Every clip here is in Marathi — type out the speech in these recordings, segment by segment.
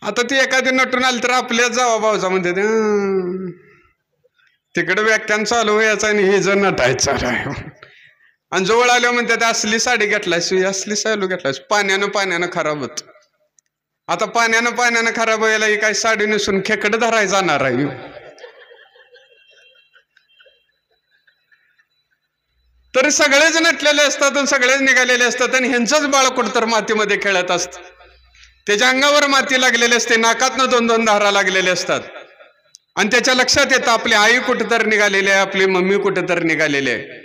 आता ती एखादी नटून आली तर आपल्याच जावा भाऊचा म्हणते तिकडे व्याख्यान चालू व्हायचं आणि हे जर नटायचं आणि जवळ आल्यावर म्हणते असली साडी घेतलायस असली साडी घेतलायस पाण्यानं खराब होत. आता पाण्यानं खराब व्हायला ही काही साडी नसून खेकडं धरायला जाणार आहे. तरी सगळेच नटलेले असतात आणि सगळेच निघालेले असतात आणि ह्यांचंच बाळ कुठतर मातीमध्ये खेळत असत. त्याच्या अंगावर माती लागलेली असते, नाकातनं 2-2 धारा लागलेले असतात आणि त्याच्या लक्षात येतं आपली आई कुठेतर निघालेली आहे, आपली मम्मी कुठेतर निघालेली आहे.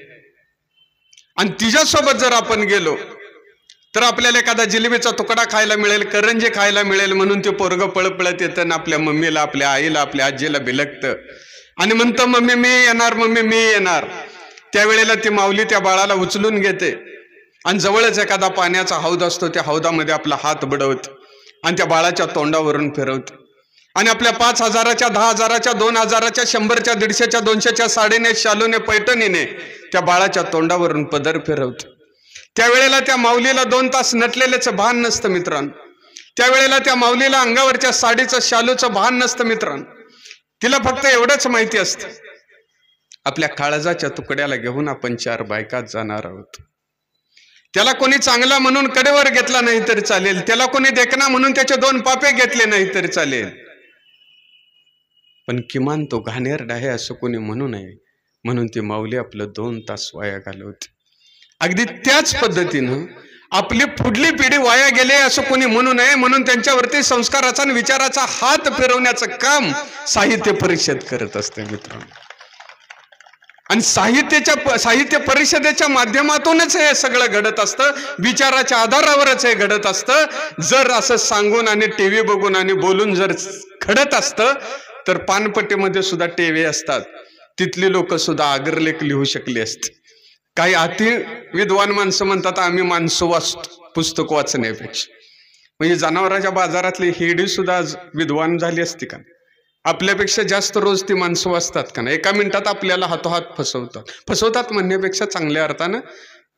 आणि तिच्यासोबत जर आपण गेलो तर आपल्याला एखादा जिलेबीचा तुकडा खायला मिळेल, करंजी खायला मिळेल म्हणून ते पोरगं पळत येतं आणि आपल्या मम्मीला, आपल्या आईला, आपल्या आजीला बिलकतं आणि म्हणतं मम्मी मी येणार, मम्मी मी येणार. त्यावेळेला ती माऊली त्या बाळाला उचलून घेते आणि जवळच एखादा पाण्याचा हौद असतो, त्या हौदामध्ये आपला हात बुडवते आणि त्या बाळाच्या तोंडावरून फिरवते आणि आपल्या 5,000च्या, 10,000च्या, 2,000च्या, 100च्या, 150च्या, 200च्या साडीने, शालूने, पैठणीने त्या बाळाच्या तोंडावरून पदर फिरवते. त्यावेळेला त्या माऊलीला 2 तास नटलेल्याचं भान नसतं मित्रांनो. त्यावेळेला त्या माऊलीला अंगावरच्या साडीचं, शालूचं भान नसतं मित्रांनो. तिला फक्त एवढंच माहिती असतं आपल्या काळजाच्या तुकड्याला घेऊन आपण 4 बायकात जाणार आहोत. त्याला कोणी चांगला म्हणून कडेवर घेतला नाही तरी चालेल, त्याला कोणी देखना म्हणून त्याचे 2 पापे घेतले नाही तरी चालेल, पण किमान तो घाणेरडा आहे असं कोणी म्हणू नये म्हणून ती माऊली आपलं 2 तास वाया घालवते. अगदी त्याच पद्धतीनं आपली पुढली पिढी वाया गेले असं कोणी म्हणू नये म्हणून त्यांच्यावरती संस्काराचा आणि विचाराचा हात फिरवण्याचं काम साहित्य परिषद करत असते मित्रांनो. आणि साहित्य परिषदेच्या माध्यमातूनच हे सगळं घडत असतं, विचाराच्या आधारावरच हे घडत असतं. जर असं सांगून आणि टीव्ही बघून आणि बोलून जर घडत असतं तर पानपट्टीमध्ये सुद्धा टीव्ही असतात, तिथली लोक सुद्धा आग्रलेख लिहू शकली असते. काही अति विद्वान माणसं म्हणतात आम्ही माणसं वाचतो पुस्तक वाचण्यापेक्षा. म्हणजे जनावरांच्या बाजारातली हिरडी सुद्धा विद्वान झाली असती का? आपल्यापेक्षा जास्त रोज ती माणसं वाचतात का ना? एका मिनिटात आपल्याला हातोहात फसवतात म्हणण्यापेक्षा चांगल्या अर्थानं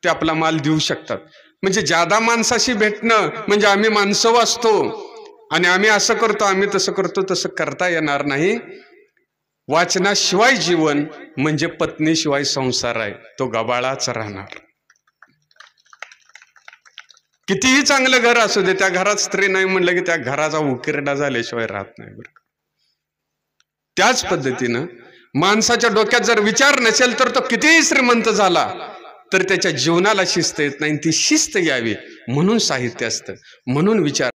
ते आपला माल देऊ शकतात. म्हणजे जादा माणसाशी भेटणं म्हणजे आम्ही माणसं वाचतो आणि आम्ही असं करतो, आम्ही तसं करतो, तसं करता येणार नाही. वाचनाशिवाय जीवन म्हणजे पत्नीशिवाय संसार आहे, तो गबाळाच राहणार. कितीही चांगलं घर असू दे, त्या घरात स्त्री नाही म्हणलं की त्या घराचा उकिरडा झाल्याशिवाय राहत नाही बरं. त्याच पद्धतीनं माणसाच्या डोक्यात जर विचार नसेल तर तो कितीही श्रीमंत झाला तर त्याच्या जीवनाला शिस्त येत नाही. ती शिस्त यावी म्हणून साहित्य असतं, म्हणून विचार